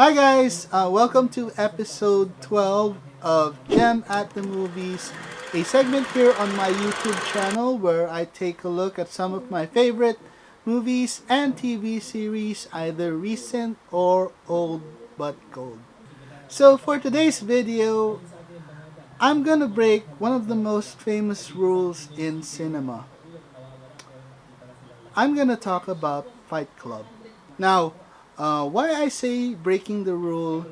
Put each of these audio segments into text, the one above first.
Hi guys, welcome to episode 12 of Gem at the Movies, a segment here on my YouTube channel where I take a look at some of my favorite movies and TV series, either recent or old but gold. So for today's video, I'm gonna break one of the most famous rules in cinema. I'm gonna talk about Fight Club. Now, why I say breaking the rule?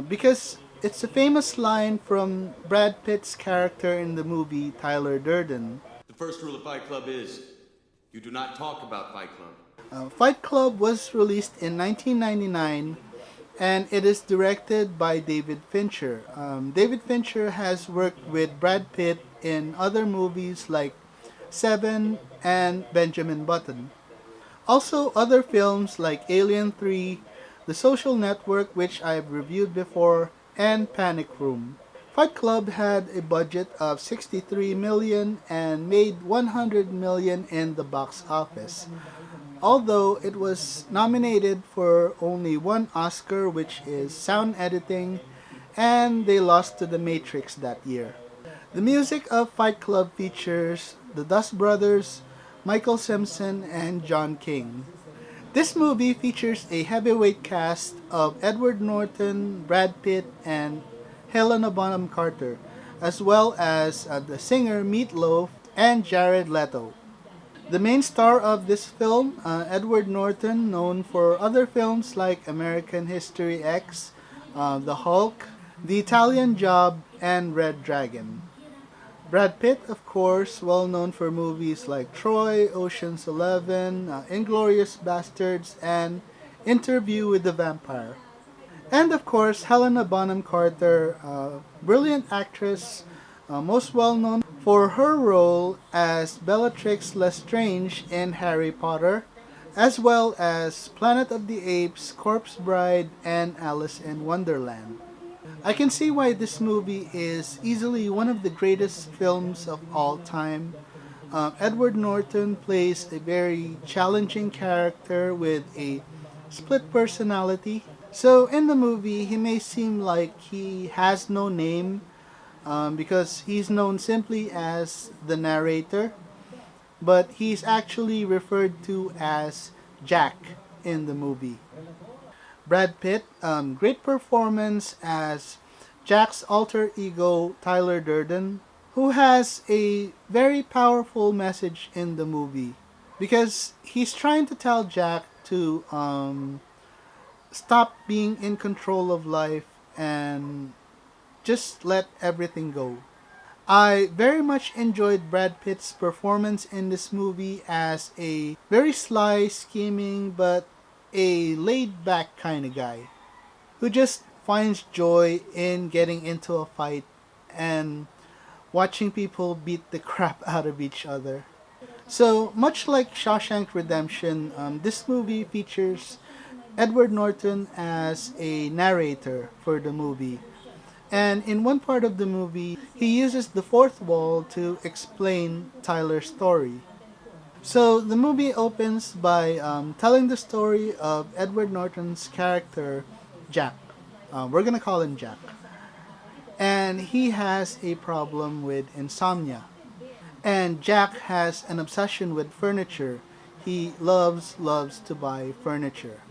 Because it's a famous line from Brad Pitt's character in the movie Tyler Durden. The first rule of Fight Club is you do not talk about Fight Club. Fight Club was released in 1999 and it is directed by David Fincher. David Fincher has worked with Brad Pitt in other movies like Seven and Benjamin Button. Also, other films like Alien 3, The Social Network, which I've reviewed before, and Panic Room. Fight Club had a budget of 63 million and made 100 million in the box office. Although it was nominated for only one Oscar, which is sound editing, and they lost to The Matrix that year. The music of Fight Club features the Dust Brothers, Michael Simpson, and John King. This movie features a heavyweight cast of Edward Norton, Brad Pitt, and Helena Bonham Carter, as well as the singer Meatloaf and Jared Leto. The main star of this film, Edward Norton, known for other films like American History X, The Hulk, The Italian Job, and Red Dragon. Brad Pitt, of course, well known for movies like Troy, Ocean's 11, Inglorious Bastards, and Interview with the Vampire. And of course, Helena Bonham Carter, brilliant actress, most well known for her role as Bellatrix Lestrange in Harry Potter, as well as Planet of the Apes, Corpse Bride, and Alice in Wonderland. I can see why this movie is easily one of the greatest films of all time. Edward Norton plays a very challenging character with a split personality. So in the movie, he may seem like he has no name because he's known simply as the narrator, but he's actually referred to as Jack in the movie. Brad Pitt, great performance as Jack's alter ego, Tyler Durden, who has a very powerful message in the movie because he's trying to tell Jack to stop being in control of life and just let everything go. I very much enjoyed Brad Pitt's performance in this movie as a very sly, scheming, but a laid back kind of guy who just finds joy in getting into a fight and watching people beat the crap out of each other. So, much like Shawshank Redemption, this movie features Edward Norton as a narrator for the movie. And in one part of the movie, he uses the fourth wall to explain Tyler's story. So the movie opens by telling the story of Edward Norton's character, Jack. We're gonna call him Jack. And he has a problem with insomnia. And Jack has an obsession with furniture. He loves to buy furniture.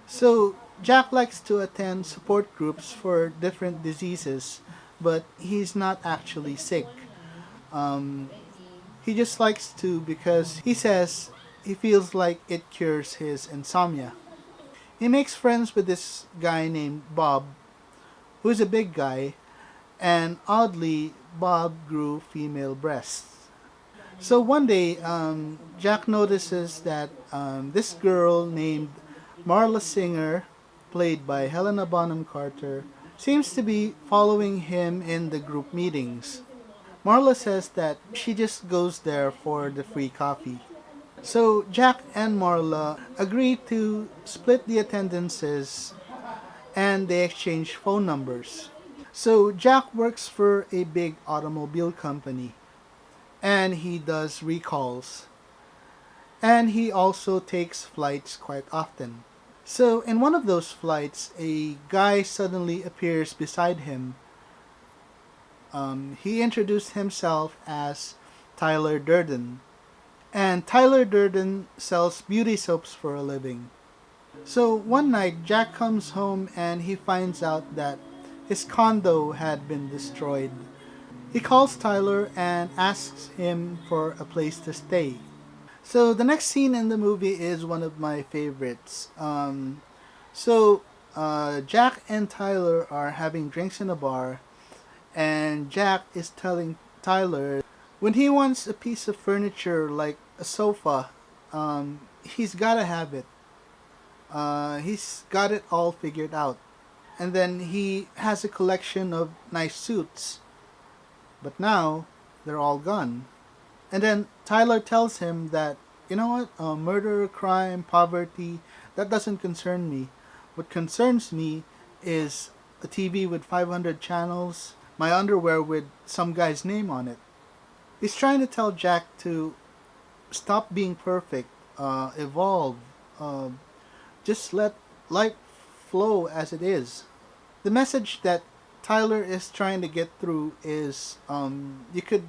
So Jack likes to attend support groups for different diseases, but he's not actually sick. Um, he just likes to because he says he feels like it cures his insomnia. He makes friends with this guy named Bob, who's a big guy, and oddly, Bob grew female breasts. So one day, Jack notices that this girl named Marla Singer, played by Helena Bonham Carter, seems to be following him in the group meetings. Marla says that she just goes there for the free coffee. So Jack and Marla agree to split the attendances and they exchange phone numbers. So Jack works for a big automobile company and he does recalls. And he also takes flights quite often. So, in one of those flights, a guy suddenly appears beside him. He introduced himself as Tyler Durden. And Tyler Durden sells beauty soaps for a living. So one night, Jack comes home and he finds out that his condo had been destroyed. He calls Tyler and asks him for a place to stay. So the next scene in the movie is one of my favorites. Jack and Tyler are having drinks in a bar, and Jack is telling Tyler when he wants a piece of furniture like a sofa, he's gotta have it. He's got it all figured out. And then he has a collection of nice suits, but now they're all gone. And then Tyler tells him that, you know what, murder, crime, poverty, that doesn't concern me. What concerns me is a TV with 500 channels, my underwear with some guy's name on it. He's trying to tell Jack to stop being perfect, evolve, uh, just let life flow as it is. The message that Tyler is trying to get through is you could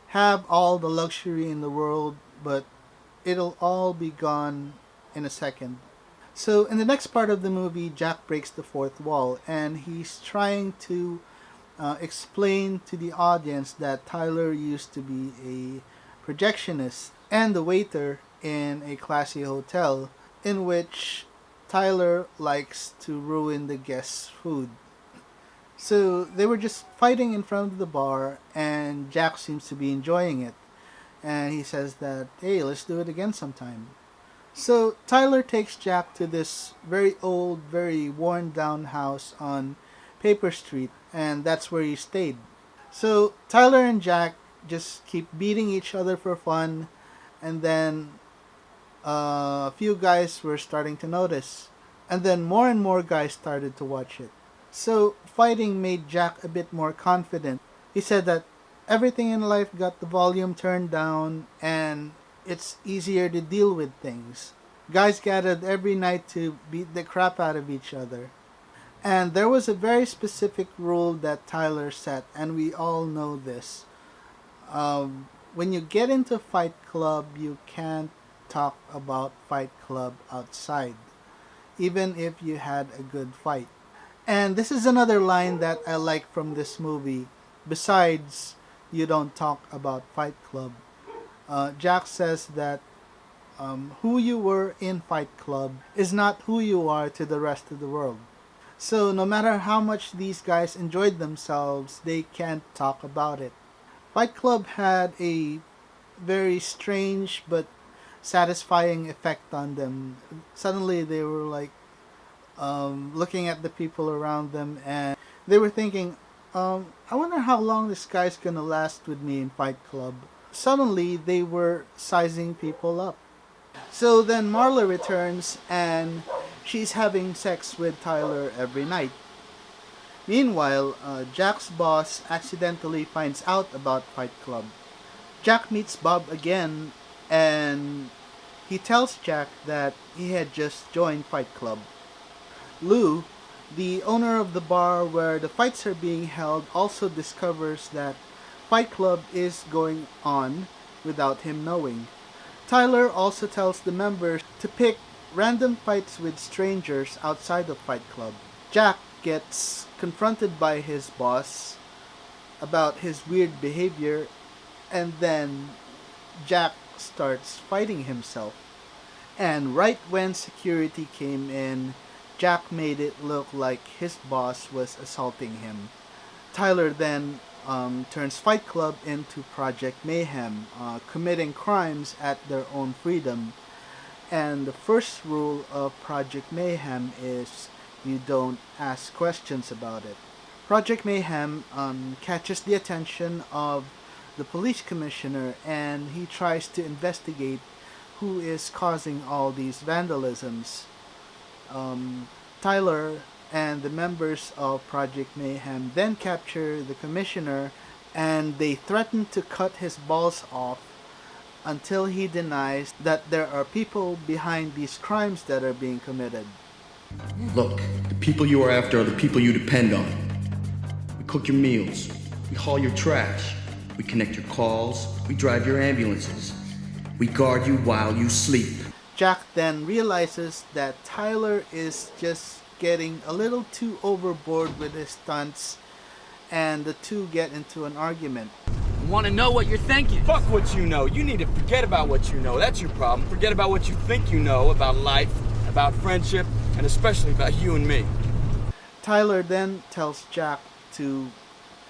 have all the luxury in the world, but it'll all be gone in a second. So, in the next part of the movie, Jack breaks the fourth wall and he's trying to explain to the audience that Tyler used to be a projectionist and the waiter in a classy hotel in which Tyler likes to ruin the guests' food. So they were just fighting in front of the bar, and Jack seems to be enjoying it. And he says that, hey, let's do it again sometime. So Tyler takes Jack to this very old, very worn down house on Paper Street, and that's where he stayed. So Tyler and Jack just keep beating each other for fun, and then a few guys were starting to notice. And then more and more guys started to watch it. So fighting made Jack a bit more confident. He said that everything in life got the volume turned down and it's easier to deal with things. Guys gathered every night to beat the crap out of each other. And there was a very specific rule that Tyler set, and we all know this. When you get into Fight Club, you can't talk about Fight Club outside, even if you had a good fight. And this is another line that I like from this movie. Besides, you don't talk about Fight Club. Jack says that who you were in Fight Club is not who you are to the rest of the world. So no matter how much these guys enjoyed themselves, they can't talk about it. Fight Club had a very strange but satisfying effect on them. Suddenly they were like looking at the people around them and they were thinking, I wonder how long this guy's gonna last with me in Fight Club. Suddenly they were sizing people up. So then Marla returns and she's having sex with Tyler every night. Meanwhile, Jack's boss accidentally finds out about Fight Club. Jack meets Bob again and he tells Jack that he had just joined Fight Club. Lou, the owner of the bar where the fights are being held, also discovers that Fight Club is going on without him knowing. Tyler also tells the members to pick random fights with strangers outside of Fight Club. Jack gets confronted by his boss about his weird behavior, and then Jack starts fighting himself. And right when security came in, Jack made it look like his boss was assaulting him. Tyler then turns Fight Club into Project Mayhem, committing crimes at their own freedom. And the first rule of Project Mayhem is you don't ask questions about it. Project Mayhem catches the attention of the police commissioner and he tries to investigate who is causing all these vandalisms. Tyler and the members of Project Mayhem then capture the commissioner and they threaten to cut his balls off until he denies that there are people behind these crimes that are being committed. Look, the people you are after are the people you depend on. We cook your meals. We haul your trash. We connect your calls. We drive your ambulances. We guard you while you sleep. Jack then realizes that Tyler is just getting a little too overboard with his stunts, and the two get into an argument. I want to know what you're thinking. Fuck what you know. You need to forget about what you know. That's your problem. Forget about what you think you know about life, about friendship, and especially about you and me. Tyler then tells Jack to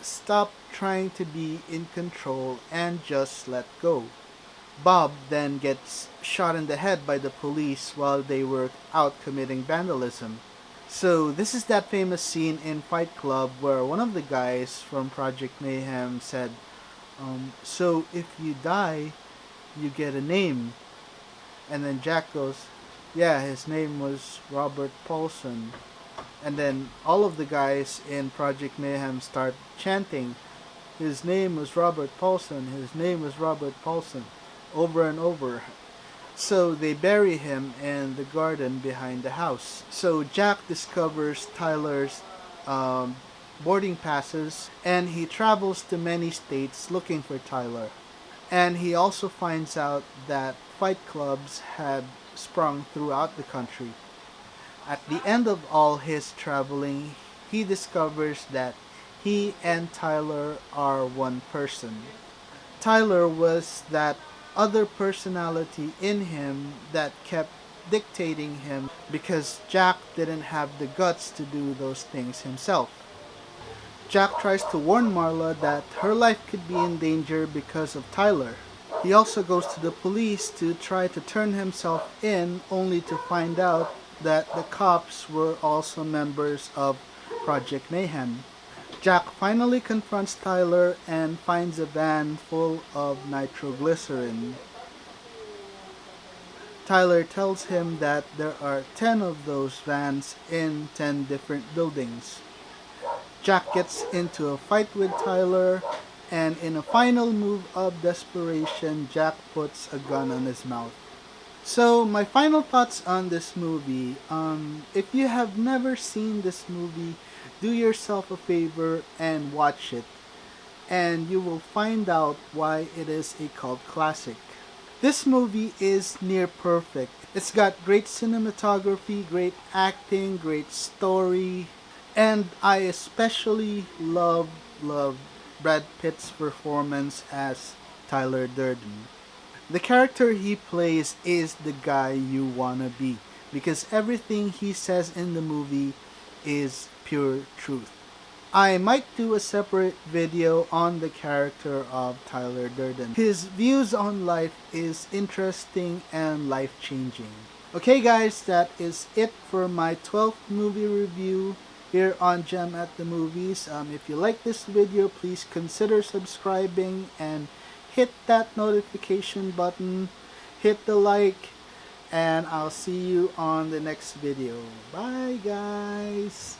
stop trying to be in control and just let go. Bob then gets shot in the head by the police while they were out committing vandalism. So this is that famous scene in Fight Club where one of the guys from Project Mayhem said, so if you die, you get a name. And then Jack goes, yeah, his name was Robert Paulson. And then all of the guys in Project Mayhem start chanting, his name was Robert Paulson, his name was Robert Paulson, over and over. So they bury him in the garden behind the house. So Jack discovers Tyler's boarding passes, and he travels to many states looking for Tyler. And he also finds out that fight clubs had sprung throughout the country. At the end of all his traveling, he discovers that he and Tyler are one person. Tyler was that other personality in him that kept dictating him because Jack didn't have the guts to do those things himself. Jack tries to warn Marla that her life could be in danger because of Tyler. He also goes to the police to try to turn himself in, only to find out that the cops were also members of Project Mayhem. Jack finally confronts Tyler and finds a van full of nitroglycerin. Tyler tells him that there are 10 of those vans in 10 different buildings. Jack gets into a fight with Tyler, and in a final move of desperation, Jack puts a gun on his mouth. So my final thoughts on this movie, if you have never seen this movie, do yourself a favor and watch it, and you will find out why it is a cult classic. This movie is near perfect. It's got great cinematography, great acting, great story, and I especially love Brad Pitt's performance as Tyler Durden. The character he plays is the guy you wanna be, because everything he says in the movie is pure truth. I might do a separate video on the character of Tyler Durden. His views on life is interesting and life-changing. Okay guys, that is it for my 12th movie review here on Gem at the Movies. If you like this video, please consider subscribing and hit that notification button, hit the like, and I'll see you on the next video. Bye guys!